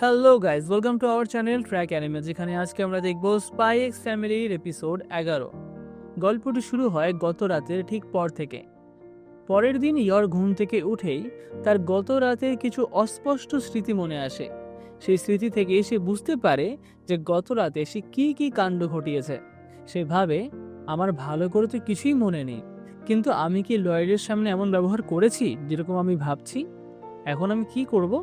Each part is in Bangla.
Hello guys, welcome to our channel track anime, যেখানে আজকে আমরা দেখব স্পাই এক্স ফ্যামিলির এপিসোড 11। গল্পটি শুরু হয় গত রাতের ঠিক পর থেকে। পরের দিন ইয়র ঘুম থেকে উঠেই তার গত রাতের কিছু অস্পষ্ট স্মৃতি মনে আসে। সেই স্মৃতি থেকে সে বুঝতে পারে যে গত রাতে সে কি কি কাণ্ড ঘটিয়েছে। সে ভাবে, আমার ভালো করে তো কিছুই মনে নেই, কিন্তু আমি কি লয়েডের সামনে এমন ব্যবহার করেছি যেরকম আমি ভাবছি? এখন আমি কি করব?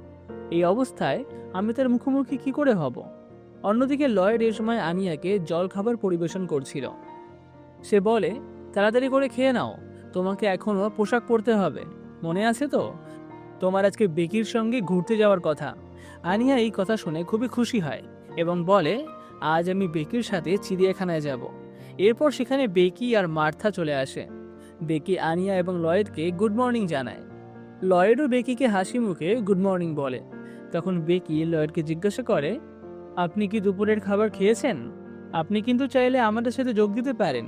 এই অবস্থায় আমি তার মুখোমুখি কি করে হব? অন্যদিকে লয়েড এ সময় আনিয়াকে জলখাবার পরিবেশন করছিল। সে বলে, তাড়াতাড়ি করে খেয়ে নাও, তোমাকে এখনো পোশাক পরতে হবে, মনে আছে তো তোমার আজকে বেকির সঙ্গে ঘুরতে যাওয়ার কথা? আনিয়া এই কথা শুনে খুবই খুশি হয় এবং বলে, আজ আমি বেকির সাথে চিড়িয়াখানায় যাব। এরপর সেখানে বেকি আর মার্থা চলে আসে। বেকি আনিয়া এবং লয়েডকে গুড মর্নিং জানায়। লয়েডও বেকিকে হাসি মুখে গুড মর্নিং বলে। তখন বেকি লয়েডকে জিজ্ঞাসা করে, আপনি কি দুপুরের খাবার খেয়েছেন? আপনি কিন্তু চাইলে আমাদের সাথে যোগ দিতে পারেন,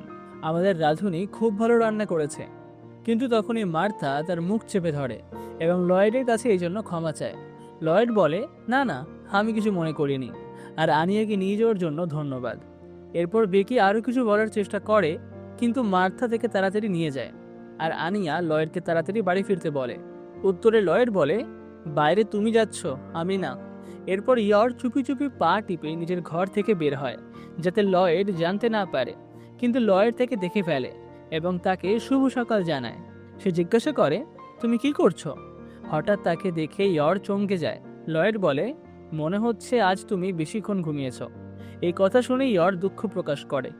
আমাদের রাঁধুনি খুব ভালো রান্না করেছে। কিন্তু তখনই মার্থা তার মুখ চেপে ধরে এবং লয়েডের কাছে এই জন্য ক্ষমা চায়। লয়েড বলে, না না, আমি কিছু মনে করিনি, আর আনিয়াকে নিয়ে যাওয়ার জন্য ধন্যবাদ। এরপর বেকি আরও কিছু বলার চেষ্টা করে, কিন্তু মার্থা থেকে তাড়াতাড়ি নিয়ে যায়, আর আনিয়া লয়েডকে তাড়াতাড়ি বাড়ি ফিরতে বলে। উত্তরে লয়েড বলে, বাইরে তুমি যাচ্ছ, আমি না। এরপর ইয়র চুপি চুপি পা টিপে নিজের ঘর থেকে বের হয়, যাতে লয়েড জানতে না পারে। কিন্তু লয়েড তাকে দেখে ফেলে এবং তাকে শুভ সকাল জানায়। সে জিজ্ঞাসা করে, তুমি কি করছো? হঠাৎ তাকে দেখে ইয়র চমকে যায়। লয়েড বলে, মনে হচ্ছে আজ তুমি বেশিক্ষণ ঘুমিয়েছ। এই কথা শুনে ইয়র দুঃখ প্রকাশ করে।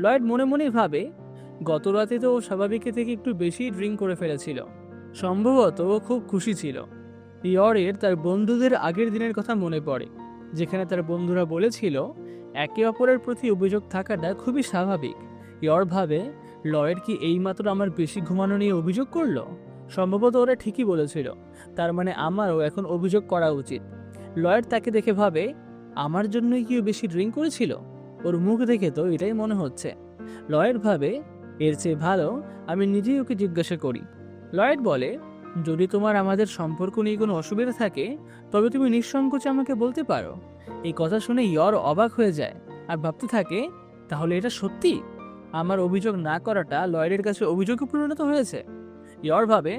লয়েড মনে মনে ভাবে, গত রাতে তো ও স্বাভাবিকের থেকে একটু বেশি ড্রিঙ্ক করে ফেলেছিল, সম্ভবত ও খুব খুশি ছিল। ইয়রের তার বন্ধুদের আগের দিনের কথা মনে পড়ে, যেখানে তার বন্ধুরা বলেছিল একে অপরের প্রতি অভিযোগ থাকাটা খুবই স্বাভাবিক। ইয়র ভাবে, লয়েড কি এইমাত্র আমার বেশি ঘুমানো নিয়ে অভিযোগ করলো? সম্ভবত ওরা ঠিকই বলেছিল, তার মানে আমারও এখন অভিযোগ করা উচিত। লয়েড তাকে দেখে ভাবে, আমার জন্যই কি ও বেশি ড্রিঙ্ক করেছিল? ওর মুখ দেখে তো এটাই মনে হচ্ছে। লয়েড ভাবে, এর চেয়ে ভালো আমি নিজেই ওকে জিজ্ঞাসা করি। লয়েড বলে, যদি তোমার আমাদের সম্পর্ক নিয়ে কোনো অসুবিধা থাকে তবে তুমি নিঃসংকোচে আমাকে বলতে পারো। এই কথা শুনে ইয়র অবাক হয়ে যায় আর ভাবতে থাকে, তাহলে এটা সত্যি? আমার অভিযোগ না করাটা লয়েডের কাছে অভিযোগে পরিণত হয়েছে। ইয়র ভাবে,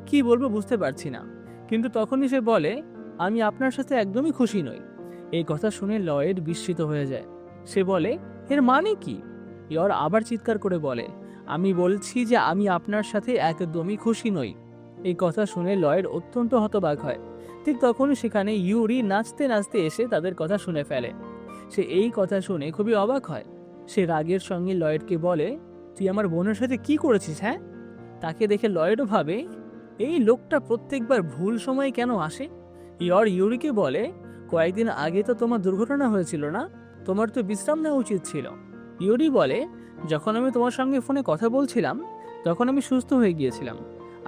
কি বলবো বুঝতে পারছি না। কিন্তু তখনই সে বলে, আমি আপনার সাথে একদমই খুশি নই। এই কথা শুনে লয়েড বিস্মিত হয়ে যায়। সে বলে, এর মানে কি? ইয়র আবার চিৎকার করে বলে, আমি বলছি যে আমি আপনার সাথে একদমই খুশি নই। এই কথা শুনে লয়েড অত্যন্ত হতবাক হয়। ঠিক তখনই সেখানে ইউরি নাচতে নাচতে এসে তাদের কথা শুনে ফেলে। সে এই কথা শুনে খুবই অবাক হয়। সে রাগের সঙ্গে লয়েডকে বলে, তুই আমার বোনের সাথে কি করেছিস? হ্যাঁ? তাকে দেখে লয়েডও ভাবে, এই লোকটা প্রত্যেকবার ভুল সময়ে কেন আসে। ইউরিকে বলে, কয়েকদিন আগে তো তোমার দুর্ঘটনা হয়েছিল না? তোমার তো বিশ্রাম নেওয়া উচিত ছিল। ইউরি বলে, যখন আমি তোমার সঙ্গে ফোনে কথা বলছিলাম তখন আমি সুস্থ হয়ে গিয়েছিলাম।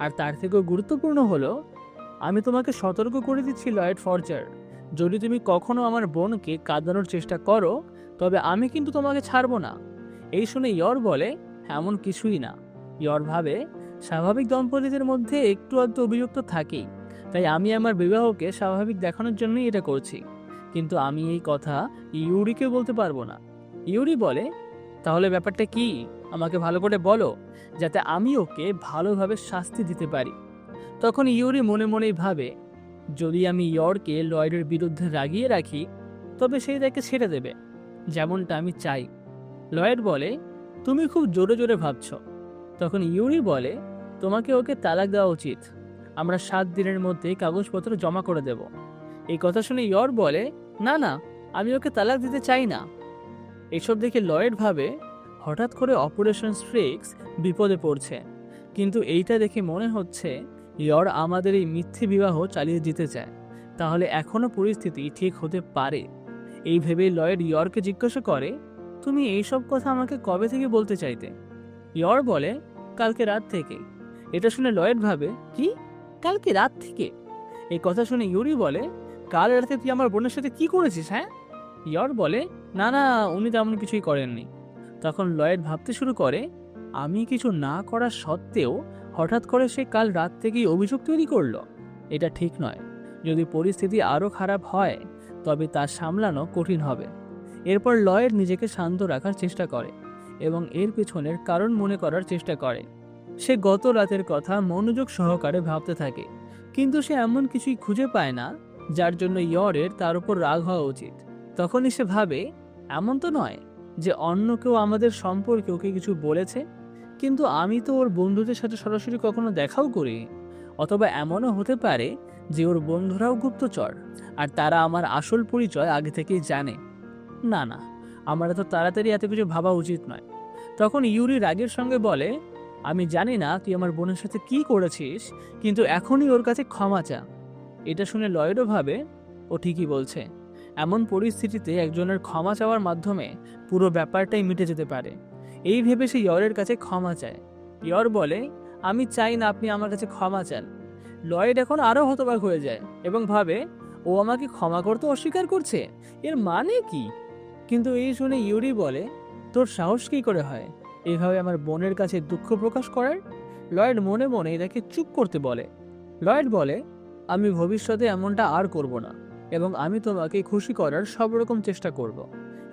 আর তার থেকেও গুরুত্বপূর্ণ হলো, আমি তোমাকে সতর্ক করে দিচ্ছি লয়েড ফরজার, যদি তুমি কখনো আমার বোনকে কাঁদানোর চেষ্টা করো তবে আমি কিন্তু তোমাকে ছাড়বো না। এই শুনে ইয়র বলে, এমন কিছুই না। ইয়র ভাবে, স্বাভাবিক দম্পতিদের মধ্যে একটু আধটু অভিযোগ তো থাকেই, তাই আমি আমার বিবাহকে স্বাভাবিক দেখানোর জন্যই এটা করছি। কিন্তু আমি এই কথা ইউরিকে বলতে পারবো না। ইউরি বলে, তাহলে ব্যাপারটা কি? আমাকে ভালো করে বলো, যাতে আমি ওকে ভালোভাবে শাস্তি দিতে পারি। তখন ইউরি মনে মনেই ভাবে, যদি আমি ইয়রকে লয়েডের বিরুদ্ধে রাগিয়ে রাখি তবে সে তাকে ছেড়ে দেবে, যেমনটা আমি চাই। লয়েড বলে, তুমি খুব জোরে জোরে ভাবছ। তখন ইউরি বলে, তোমাকে ওকে তালাক দেওয়া উচিত, আমরা 7 দিনের মধ্যে কাগজপত্র জমা করে দেব। এই কথা শুনে ইয়র বলে, না না, আমি ওকে তালাক দিতে চাই না। এসব দেখে লয়েড ভাবে, হঠাৎ করে অপারেশন স্ট্রিক্স বিপদে পড়ছে। কিন্তু এইটা দেখে মনে হচ্ছে ইয়র আমাদের এই মিথ্যে বিবাহ চালিয়ে যেতে চায়, তাহলে এখনো পরিস্থিতি ঠিক হতে পারে। এই ভেবে লয়েড ইয়রকে জিজ্ঞাসা করে, তুমি এইসব কথা আমাকে কবে থেকে বলতে চাইতে? ইয়র বলে, কালকে রাত থেকে। এটা শুনে লয়েড ভাবে, কি, কালকে রাত থেকে? এই কথা শুনে ইউরি বলে, কাল রাতে তুই আমার বোনের সাথে কি করেছিস? হ্যাঁ? ইয়র বলে, না না, উনি তেমন কিছুই করেননি। তখন লয়েড ভাবতে শুরু করে, আমি কিছু না করা সত্ত্বেও হঠাৎ করে সে কাল রাত থেকেই অভিযোগ তৈরি করলো। এটা ঠিক নয়। যদি পরিস্থিতি আরও খারাপ হয় তবে তা সামলানো কঠিন হবে। এরপর লয়েড নিজেকে শান্ত রাখার চেষ্টা করে এবং এর পেছনের কারণ মনে করার চেষ্টা করে। সে গত রাতের কথা মনোযোগ সহকারে ভাবতে থাকে, কিন্তু সে এমন কিছুই খুঁজে পায় না যার জন্য ইয়রের তার উপর রাগ হওয়া উচিত। তখনই সে ভাবে, এমন তো নয় যে অন্য কেউ আমাদের সম্পর্কে ওকে কিছু বলেছে, কিন্তু আমি তো ওর বন্ধুদের সাথে সরাসরি কখনো দেখাও করি। অথবা এমনও হতে পারে যে ওর বন্ধুরাও গুপ্তচর আর তারা আমার আসল পরিচয় আগে থেকেই জানে। না না, আমার এত তাড়াতাড়ি এত কিছু ভাবা উচিত নয়। তখন ইউরি রাগের সঙ্গে বলে, আমি জানি না তুই আমার বোনের সাথে কি করেছিস, কিন্তু এখনই ওর কাছে ক্ষমা চা। এটা শুনে লয়েডও ভাবে, ও ঠিকই বলছে। এমন পরিস্থিতিতে একজনের ক্ষমা চাওয়ার মাধ্যমে পুরো ব্যাপারটাই মিটে যেতে পারে। এই ভেবে সে ইয়রের কাছে ক্ষমা চায়। ইয়র বলে, আমি চাই না আপনি আমার কাছে ক্ষমা চান। লয়েড এখন আরও হতবাক হয়ে যায় এবং ভাবে, ও আমাকে ক্ষমা করতে অস্বীকার করছে, এর মানে কি? কিন্তু এই শুনে ইউরি বলে, তোর সাহস কী করে হয় এইভাবে আমার বোনের কাছে দুঃখ প্রকাশ করার? লয়েড মনে মনে তাকে চুপ করতে বলে। লয়েড বলে, আমি ভবিষ্যতে এমনটা আর করব না এবং আমি তোমাকে খুশি করার সব রকম চেষ্টা করব।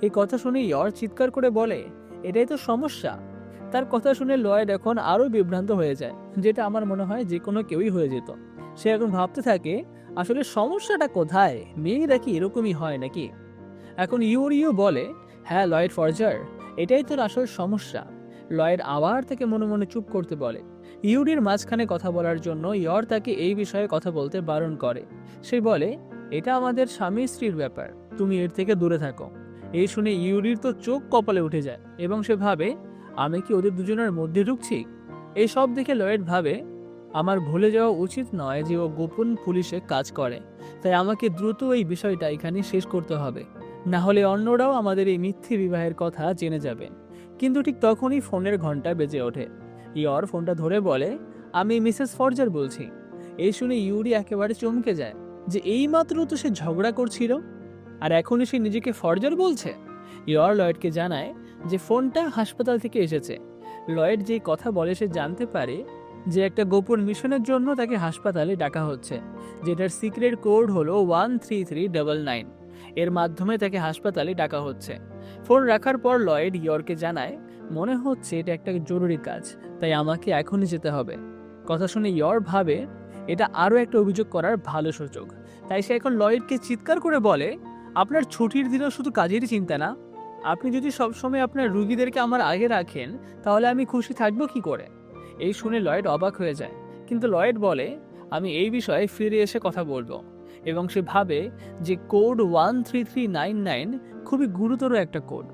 এই কথা শুনে ইয়র চিৎকার করে বলে, এটাই তো সমস্যা। তার কথা শুনে লয়েড এখন আরও বিভ্রান্ত হয়ে যায়, যেটা আমার মনে হয় যে কোনো কেউই হয়ে যেত। সে এখন ভাবতে থাকে, আসলে সমস্যাটা কোথায়? মেয়েরা কি এরকমই হয় নাকি? এখন ইউরিও বলে, হ্যাঁ লয়েড ফরজার, এটাই তোর আসল সমস্যা। লয়েড আবার তাকে মনে মনে চুপ করতে বলে। ইউরির মাঝখানে কথা বলার জন্য ইয়র তাকে এই বিষয়ে কথা বলতে বারণ করে। সে বলে, এটা আমাদের স্বামী স্ত্রীর ব্যাপার, তুমি এর থেকে দূরে থাকো। এই শুনে ইউরির তো চোখ কপালে উঠে যায় এবং সে ভাবে, আমি কি ওদের দুজনের মধ্যে ঢুকছি? এই সব দেখে লয়েড ভাবে, আমার ভুলে যাওয়া উচিত নয় যে ও গোপন পুলিশে কাজ করে, তাই আমাকে দ্রুত এই বিষয়টা এখানে শেষ করতে হবে, না হলে অন্যরাও আমাদের এই মিথ্যে বিবাহের কথা জেনে যাবে। কিন্তু ঠিক তখনই ফোনের ঘন্টা বেজে ওঠে। ইয়র ফোনটা ধরে বলে, আমি মিসেস ফরজার বলছি। এই শুনে ইউরি একেবারে চমকে যায় যে এইমাত্র তো সে ঝগড়া করছিল আর এখনই সে নিজেকে ফরজার বলছে। ইয়র লয়েডকে জানায় যে ফোনটা হাসপাতাল থেকে এসেছে। লয়েড যেই কথা বলে সে জানতে পারে যে একটা গোপন মিশনের জন্য তাকে হাসপাতালে ডাকা হচ্ছে, যেটার সিক্রেট কোড হলো 13399। এর মাধ্যমে তাকে হাসপাতালে ডাকা হচ্ছে। ফোন রাখার পর লয়েড ইয়রকে জানায়, মনে হচ্ছে এটা একটা জরুরি কাজ, তাই আমাকে এখনই যেতে হবে। কথা শুনে ইয়র ভাবে, এটা আরও একটা অভিযোগ করার ভালো সুযোগ। তাই সে এখন লয়েডকে চিৎকার করে বলে, আপনার ছুটির দিনও শুধু কাজেরই চিন্তা না? আপনি যদি সবসময় আপনার রুগীদেরকে আমার আগে রাখেন, তাহলে আমি খুশি থাকবো কি করে? এই শুনে লয়েড অবাক হয়ে যায়, কিন্তু লয়েড বলে, আমি এই বিষয়ে ফিরে এসে কথা বলবো। এবং সে ভাবে যে কোড 13399 খুবই গুরুতর একটা কোড।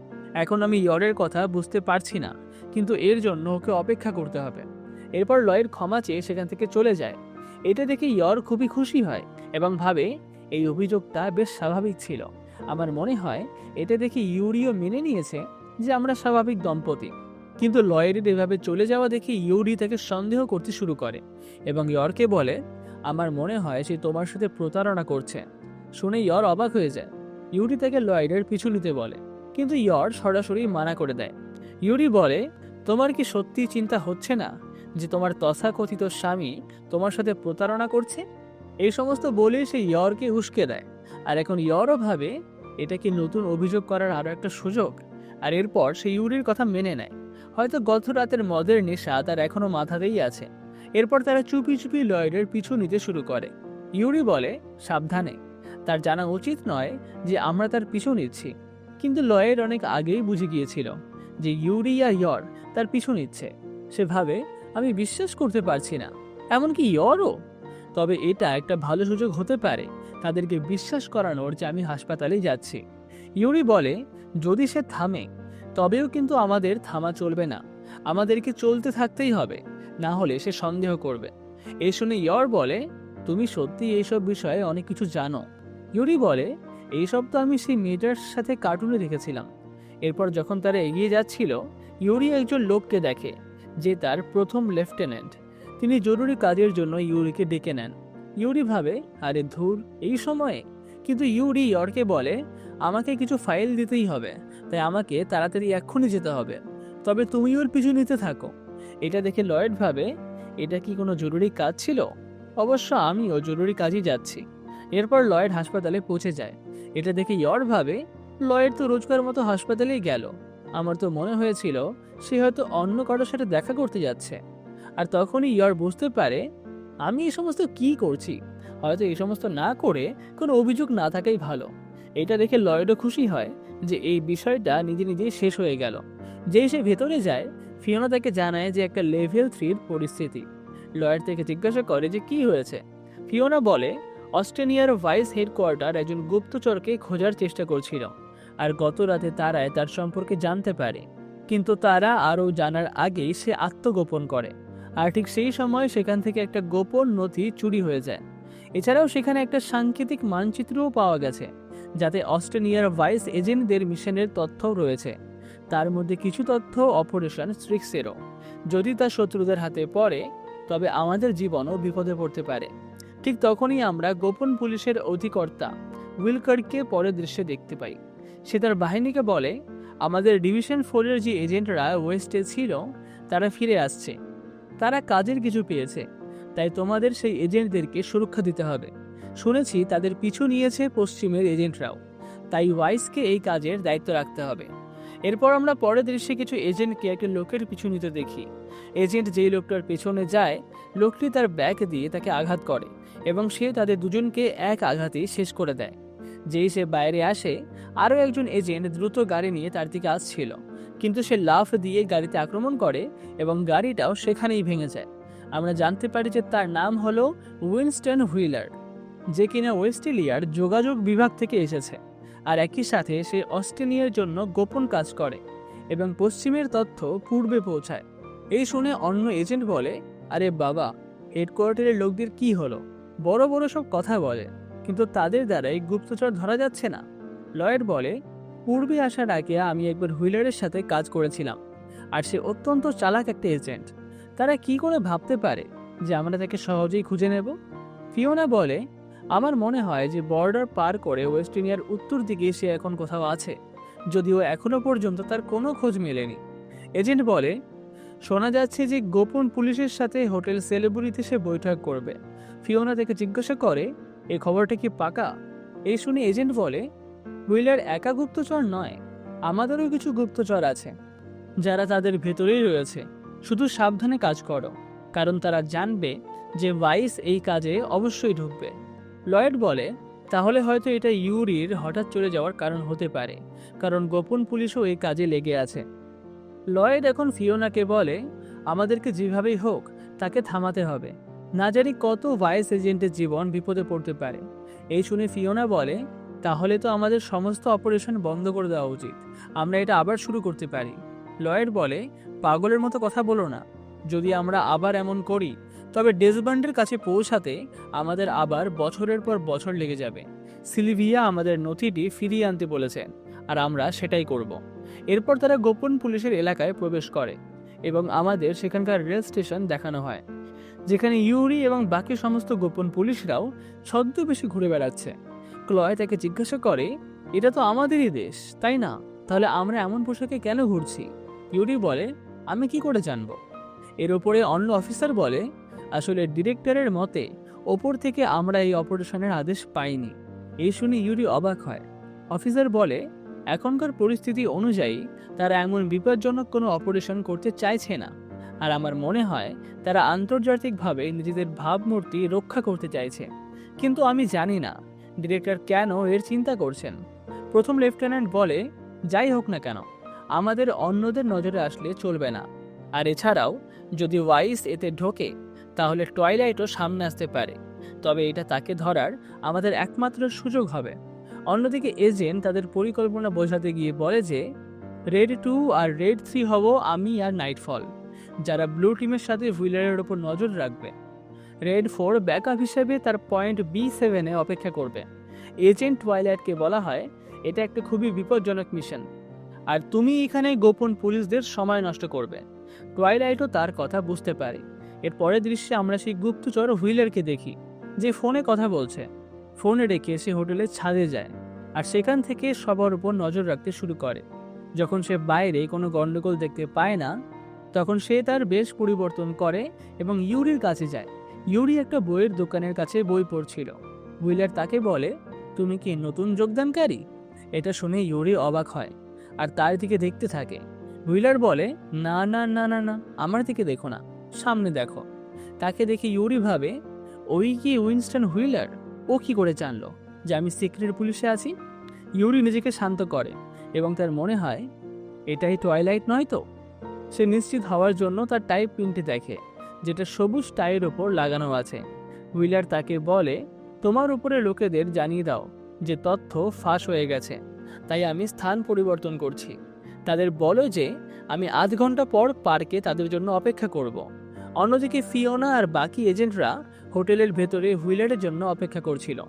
এখন আমি ইয়রের কথা বুঝতে পারছি না, কিন্তু এর জন্য ওকে অপেক্ষা করতে হবে। এরপর লয়েড ক্ষমা চেয়ে সেখান থেকে চলে যায়। এটা দেখে ইয়র খুবই খুশি হয় এবং ভাবে, এই অভিযোগটা বেশ স্বাভাবিক ছিল। আমার মনে হয় এটা দেখে ইউরিও মেনে নিয়েছে যে আমরা স্বাভাবিক দম্পতি। কিন্তু লয়েডের এভাবে চলে যাওয়া দেখে ইউরি তাকে সন্দেহ করতে শুরু করে এবং ইয়রকে বলে, আমার মনে হয় সে তোমার সাথে প্রতারণা করছে। শুনে ইয়র অবাক হয়ে যায়। ইউরি তাকে লয়েডের পিছু নিতে বলে, কিন্তু ইয়র সরাসরি মানা করে দেয়। ইউরি বলে, তোমার কি সত্যি চিন্তা হচ্ছে না যে তোমার তথাকথিত স্বামী তোমার সাথে প্রতারণা করছে? এই সমস্ত বলে সে ইয়রকে উস্কে দেয়। আর এখন ইয়রও ভাবে, এটা কি নতুন অভিযোগ করার আরও একটা সুযোগ? আর এরপর সে ইউরির কথা মেনে নেয়। হয়তো গত রাতের মদের নেশা তার এখনো মাথাতেই আছে। এরপর তারা চুপি চুপি লয়েডের পিছু নিতে শুরু করে। ইউরি বলে, সাবধানে, তার জানা উচিত নয় যে আমরা তার পিছু নিচ্ছি। কিন্তু লয়েড অনেক আগেই বুঝে গিয়েছিল যে ইউরি আর ইয়র তার পিছু নিচ্ছে। সে ভাবে, আমি বিশ্বাস করতে পারছি না, এমনকি ইয়রও। তবে এটা একটা ভালো সুযোগ হতে পারে তাদেরকে বিশ্বাস করানোর যে আমি হাসপাতালে যাচ্ছি। ইউরি বলে, যদি সে থামে তবেও কিন্তু আমাদের থামা চলবে না, আমাদেরকে চলতে থাকতেই হবে, না হলে সে সন্দেহ করবে। এই শুনে ইয়র বলে, তুমি সত্যি এইসব বিষয়ে অনেক কিছু জানো। ইউরি বলে, এইসব তো আমি সেই মেয়েটার সাথে কার্টুনে দেখেছিলাম। এরপর যখন তারা এগিয়ে যাচ্ছিল, ইউরি একজন লোককে দেখে যে তার প্রথম লেফটেন্যান্ট। তিনি জরুরি কাজের জন্য ইউরিকে ডেকে নেন। ইউরি ভাবে, আরে ধুর, এই সময়ে? কিন্তু ইউরি ইয়রকে বলে, আমাকে কিছু ফাইল দিতেই হবে, তাই আমাকে তাড়াতাড়ি এক্ষুনি যেতে হবে, তবে তুমি ওর পিছু নিতে থাকো। এটা দেখে লয়েড ভাবে, এটা কি কোনো জরুরি কাজ ছিল? অবশ্য আমিও জরুরি কাজই যাচ্ছি। এরপর লয়েড হাসপাতালে পৌঁছে যায় এটা দেখে ইয়র ভাবে, লয়েড তো রোজকার মতো হাসপাতালেই গেল, আমার তো মনে হয়েছিল সে হয়তো অন্য কারোর সাথে দেখা করতে যাচ্ছে। আর তখনই ইয়র বুঝতে পারে আমি এই সমস্ত কি করছি, হয়তো এই সমস্ত না করে কোনো অভিযোগ না থাকাই ভালো। এটা দেখে লয়েডও খুশি হয় যে এই বিষয়টা নিজে নিজেই শেষ হয়ে গেল। যেই সে ভেতরে যায়, ফিওনা তাকে জানায় যে একটা লেভেল 3 পরিস্থিতি। লয়েড থেকে জিজ্ঞাসা করে যে কি হয়েছে। ফিওনা বলে অস্ট্রেলিয়ার ভাইস হেডকোয়ার্টার একজন গুপ্তচরকে খোঁজার চেষ্টা করছিল, আর গত রাতে তারাই তার সম্পর্কে জানতে পারে, কিন্তু তারা আরও জানার আগেই সে আত্মগোপন করে। আর ঠিক সেই সময় সেখান থেকে একটা গোপন নথি চুরি হয়ে যায়। এছাড়াও সেখানে একটা সাংকেতিক মানচিত্রও পাওয়া গেছে, যাতে অস্ট্রেলিয়ার ভাইস এজেন্টদের মিশনের তথ্যও রয়েছে। তার মধ্যে কিছু তথ্য অপারেশন স্ট্রিক্সেরও। যদি তা শত্রুদের হাতে পড়ে, তবে আমাদের জীবনও বিপদে পড়তে পারে। ঠিক তখনই আমরা গোপন পুলিশের অধিকর্তা উইলকারকে পরের দৃশ্যে দেখতে পাই। সে তার বাহিনীকে বলে আমাদের ডিভিশন 4-এর যে এজেন্টরা ওয়েস্টে ছিল তারা ফিরে আসছে, তারা কাজের কিছু পেয়েছে, তাই তোমাদের সেই এজেন্টদেরকে সুরক্ষা দিতে হবে। শুনেছি তাদের পিছু নিয়েছে পশ্চিমের এজেন্টরাও, তাই ওয়াইসকে এই কাজের দায়িত্ব রাখতে হবে। এরপর আমরা পরের দৃশ্যে কিছু এজেন্টকে একটা লোকের পিছু নিতে দেখি। এজেন্ট যেই লোকটার পেছনে যায়, লোকটি তার ব্যাগ দিয়ে তাকে আঘাত করে এবং সে তাদের দুজনকে এক আঘাতেই শেষ করে দেয়। যেই সে বাইরে আসে, আরও একজন এজেন্ট দ্রুত গাড়ি নিয়ে তার দিকে আসছিল, কিন্তু সে লাফ দিয়ে গাড়িতে আক্রমণ করে এবং গাড়িটাও সেখানেই ভেঙে যায়। আমরা জানতে পারি যে তার নাম হলো উইনস্টন হুইলার, যে কিনা অস্ট্রেলিয়ার যোগাযোগ বিভাগ থেকে এসেছে। আর একই সাথে সে অস্ট্রেলিয়ার জন্য গোপন কাজ করে এবং পশ্চিমের তথ্য পূর্বে পৌঁছায়। এই শুনে অন্য এজেন্ট বলে, আরে বাবা, হেডকোয়ার্টারের লোকদের কি হলো, বড় বড় সব কথা বলে, কিন্তু তাদের দ্বারাই গুপ্তচর ধরা যাচ্ছে না। লয়েড বলে, পূর্বে আসার আগে আমি একবার হুইলারের সাথে কাজ করেছিলাম, আর সে অত্যন্ত চালাক একটা এজেন্ট। তারা কি করে ভাবতে পারে যে আমরা তাকে সহজেই খুঁজে নেব? ফিওনা বলে, আমার মনে হয় যে বর্ডার পার করে ওয়েস্ট ইন্ডিয়ার উত্তর দিকে সে এখন কোথাও আছে, যদিও এখনো পর্যন্ত তার কোনো খোঁজ মেলেনি। এজেন্ট বলে, শোনা যাচ্ছে যে গোপন পুলিশের সাথে হোটেল সেলিব্রিটিতে সে বৈঠক করবে। ফিওনা থেকে জিজ্ঞাসা করে, এই খবরটা কি পাকা? এই শুনে এজেন্ট বলে, হুইলার একা গুপ্তচর নয়, আমাদেরও কিছু গুপ্তচর আছে যারা তাদের ভেতরেই রয়েছে। শুধু সাবধানে কাজ করো, কারণ তারা জানবে যে ভাইস এই কাজে অবশ্যই ঢুকবে। লয়েড বলে, তাহলে হয়তো এটা ইউরির হঠাৎ চলে যাওয়ার কারণ হতে পারে, কারণ গোপন পুলিশও এই কাজে লেগে আছে। লয়েড এখন ফিওনাকে বলে, আমাদেরকে যেভাবেই হোক তাকে থামাতে হবে, না জানি কত ভাইস এজেন্টের জীবন বিপদে পড়তে পারে। এই শুনে ফিওনা বলে, তাহলে তো আমাদের সমস্ত অপারেশন বন্ধ করে দেওয়া উচিত, আমরা এটা আবার শুরু করতে পারি। লয়েড বলে, পাগলের মতো কথা বলো না, যদি আমরা আবার এমন করি তবে ডেসবান্ডের কাছে পৌঁছাতে আমাদের আবার বছরের পর বছর লেগে যাবে। সিলভিয়া আমাদের নথিটি ফিরিয়ে আনতে বলেছেন, আর আমরা সেটাই করব। এরপর তারা গোপন পুলিশের এলাকায় প্রবেশ করে এবং আমাদের সেখানকার রেল স্টেশন দেখানো হয়, যেখানে ইউরি এবং বাকি সমস্ত গোপন পুলিশরাও ছদ্মবেশে ঘুরে বেড়াচ্ছে। ক্লয় তাকে জিজ্ঞাসা করে, এটা তো আমাদেরই দেশ, তাই না? তাহলে আমরা এমন পোশাকে কেন ঘুরছি? ইউরি বলে, আমি কি করে জানবো? এর ওপরে অন্য অফিসার বলে, আসলে ডিরেক্টরের মতে ওপর থেকে আমরা এই অপারেশনের আদেশ পাইনি। এই শুনে ইউরি অবাক হয়। অফিসার বলে, এখনকার পরিস্থিতি অনুযায়ী তারা এমন বিপজ্জনক কোনো অপারেশন করতে চাইছে না, আর আমার মনে হয় তারা আন্তর্জাতিকভাবে নিজেদের ভাবমূর্তি রক্ষা করতে চাইছে। কিন্তু আমি জানি না ডিরেক্টর কেন এর চিন্তা করছেন। প্রথম লেফটেন্যান্ট বলে, যাই হোক না কেন, আমাদের অন্যদের নজরে আসলে চলবে না। আর এছাড়াও যদি ওয়াইস এতে ঢোকে তাহলে টয়লাইটও সামনে আসতে পারে, তবে এটা তাকে ধরার আমাদের একমাত্র সুযোগ হবে। অন্যদিকে এজেন্ট তাদের পরিকল্পনা বোঝাতে গিয়ে বলে যে রেড 2 আর রেড 3 হব আমি আর নাইটফল, যারা ব্লু টিমের সাথে হুইলারের ওপর নজর রাখবে। রেড 4 ব্যাকআপ হিসেবে তার পয়েন্ট B7-এ অপেক্ষা করবে। এজেন্ট টয়লাইটকে বলা হয়, এটা একটা খুবই বিপজ্জনক মিশন, আর তুমি এখানে গোপন পুলিশদের সময় নষ্ট করবে। টয়লাইটও তার কথা বুঝতে পারে। এর পরের দৃশ্যে আমরা সেই গুপ্তচর হুইলারকে দেখি, যে ফোনে কথা বলছে। ফোনে রেখে সে হোটেলের ছাদে যায় আর সেখান থেকে সবার উপর নজর রাখতে শুরু করে। যখন সে বাইরে কোনো গন্ডগোল দেখতে পায় না, তখন সে তার বেশ পরিবর্তন করে এবং ইউরির কাছে যায়। ইউরি একটা বইয়ের দোকানের কাছে বই পড়ছিল। হুইলার তাকে বলে, তুমি কি নতুন যোগদানকারী? এটা শুনে ইউরি অবাক হয় আর তার দিকে দেখতে থাকে। হুইলার বলে, না না না না না, আমার দিকে দেখো না, সামনে দেখো। তাকে দেখে ইউরি ভাবে, ওই কি উইনস্টন হুইলার? ও কি করে জানলো যে আমি সিক্রেট পুলিশে আছি? ইউরি নিজেকে শান্ত করে এবং তার মনে হয় এটাই টয়লাইট নয় তো। সে নিশ্চিত হওয়ার জন্য তার টাই পিনটি দেখে, যেটা সবুজ টাইয়ের ওপর লাগানো আছে। হুইলার তাকে বলে, তোমার উপরে লোকেদের জানিয়ে দাও যে তথ্য ফাঁস হয়ে গেছে, তাই আমি স্থান পরিবর্তন করছি। তাদের বলো যে আমি আধ ঘন্টা পর পার্কে তাদের জন্য অপেক্ষা করব। অন্যদিকে ফিওনা আর বাকি এজেন্টরা হোটেলের ভেতরে হুইলারের জন্য অপেক্ষা করছিল।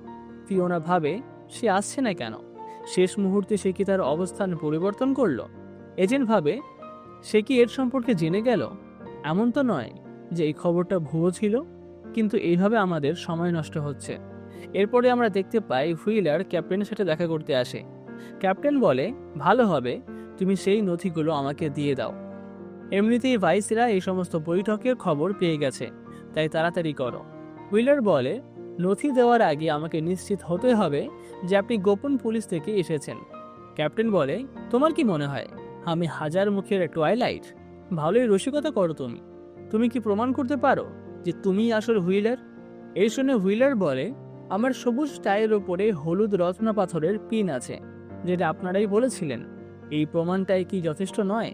ফিওনা ভাবে, সে আসছে না কেন? শেষ মুহূর্তে সে কি তার অবস্থান পরিবর্তন করলো? এজেন্ট ভাবে, সে কি এর সম্পর্কে জেনে গেল? এমন তো নয় যে এই খবরটা ভুয়ো ছিল। কিন্তু এইভাবে আমাদের সময় নষ্ট হচ্ছে। এরপরে আমরা দেখতে পাই হুইলার ক্যাপ্টেনের সাথে দেখা করতে আসে। ক্যাপ্টেন বলে, ভালো হবে তুমি সেই নথিগুলো আমাকে দিয়ে দাও। এমনিতেই ভাইসরা এই সমস্ত বৈঠকের খবর পেয়ে গেছে, তাই তাড়াতাড়ি করো। হুইলার বলে, নথি দেওয়ার আগে আমাকে নিশ্চিত হতে হবে যে আপনি গোপন পুলিশ থেকে এসেছেন। ক্যাপ্টেন বলে, তোমার কি মনে হয় আমি হাজার মুখের টয়লাইট? ভালোই রসিকতা করো তুমি। তুমি কি প্রমাণ করতে পারো যে তুমি আসল হুইলার? এই শুনে হুইলার বলে, আমার সবুজ টাইয়ের ওপরে হলুদ রত্ন পাথরের পিন আছে, যেটা আপনারাই বলেছিলেন। এই প্রমাণটাই কি যথেষ্ট নয়?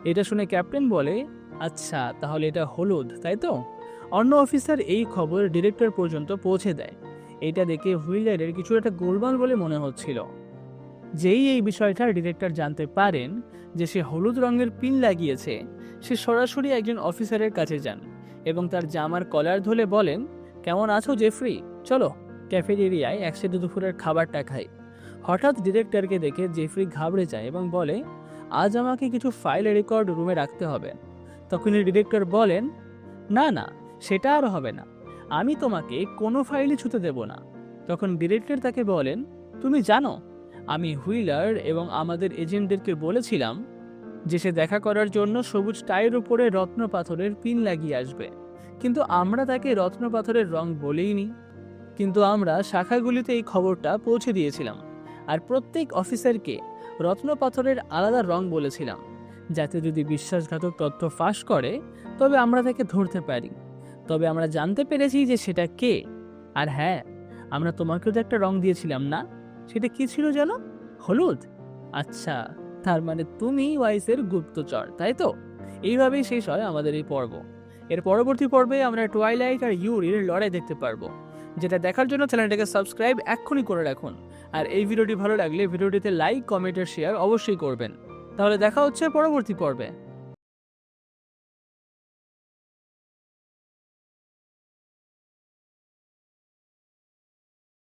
এটা শুনে ক্যাপ্টেন বলে, আচ্ছা তাহলে এটা হলুদ, তাই তো? অন্য অফিসার এই খবর ডিরেক্টর পর্যন্ত পৌঁছে দেয়। এটা দেখে হুইলারের কিছু একটা গোলমাল বলে মনে হচ্ছিল। যেই এই বিষয়টা ডিরেক্টর জানতে পারেন যে সে হলুদ রঙের পিন লাগিয়েছে, সে সরাসরি একজন অফিসারের কাছে যান এবং তার জামার কলার ধরে বলেন, কেমন আছো জেফ্রি? চলো ক্যাফেটেরিয়ায় একসাথে দুপুরের খাবারটা খাই। হঠাৎ ডিরেক্টরকে দেখে জেফ্রি ঘাবড়ে যায় এবং বলে, আজ আমাকে কিছু ফাইল রেকর্ড রুমে রাখতে হবে। তখনই ডিরেক্টর বলেন, না না, সেটা আর হবে না, আমি তোমাকে কোনো ফাইলই ছুঁতে দেব না। তখন ডিরেক্টর তাকে বলেন, তুমি জানো আমি হুইলার এবং আমাদের এজেন্টদেরকে বলেছিলাম যে সে দেখা করার জন্য সবুজ টাইয়ের উপরে রত্ন পাথরের পিন লাগিয়ে আসবে, কিন্তু আমরা তাকে রত্ন পাথরের রং বলেইনি। কিন্তু আমরা শাখাগুলিতে এই খবরটা পৌঁছে দিয়েছিলাম আর প্রত্যেক অফিসারকে রত্ন পাথরের আলাদা রং বলেছিলাম, যাতে যদি বিশ্বাসঘাতক তথ্য ফাঁস করে তবে আমরা তাকে ধরতে পারি। তবে আমরা জানতে পেরেছি যে সেটা কে। আর হ্যাঁ, আমরা তোমাকেও তো একটা রং দিয়েছিলাম না? সেটা কি ছিল জানো? হলুদ। আচ্ছা, তার মানে তুমি ওয়াইসের গুপ্তচর, তাই তো? এইভাবেই শেষ হয় আমাদের এই পর্ব। এর পরবর্তী পর্বে আমরা টুয়াইলাইট আর ইউরির লড়াই দেখতে পারবো, যেটা দেখার জন্য চ্যানেলটাকে সাবস্ক্রাইব এক্ষুনি করে রাখুন। আর এই ভিডিওটি ভালো লাগলে ভিডিওটিতে লাইক, কমেন্ট আর শেয়ার অবশ্যই করবেন। তাহলে দেখা হচ্ছে পরবর্তী পর্বে।